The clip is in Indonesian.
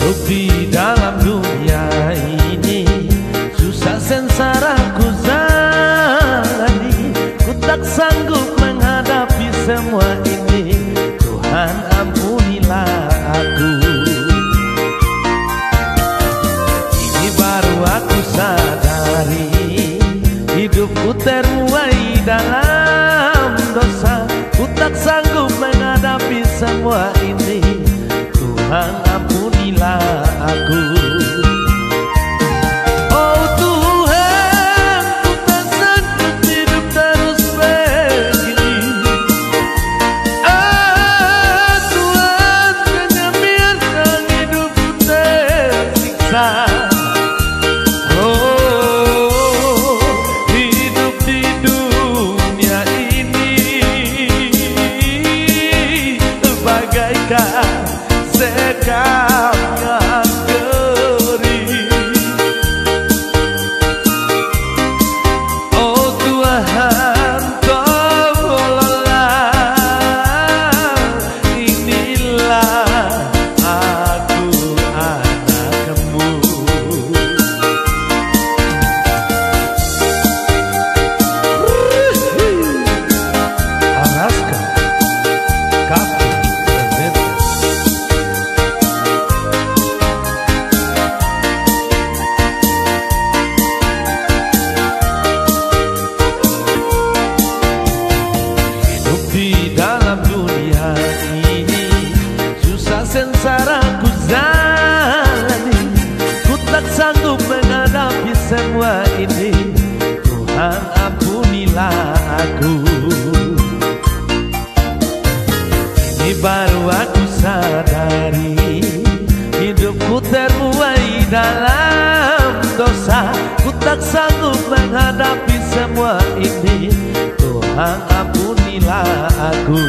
Hidup di dalam dunia ini susah sengsara ku jalani. Ku tak sanggup menghadapi semua ini. Tuhan ampunilah aku. Ini baru aku sadari, hidupku terbuai dalam dosa. Ku tak sanggup menghadapi semua ini. Tuhan ampunilah aku. Oh Tuhan, ku tak sanggup hidup terus begini. Ah Tuhan, jangan biarkan hidupku tersiksa. Oh, hidup di dunia ini bagaikan sekam yang kering. Oh Tuhan, tolonglah, inilah aku anak-Mu. Alaska, Kapu, di dalam dunia ini susah sengsara ku jalani. Ku tak sanggup menghadapi semua ini. Tuhan ampunilah aku. Ini baru aku sadari, hidupku terbuai dalam dosa. Ku tak sanggup menghadapi semua ini. Tuhan ampunilah aku.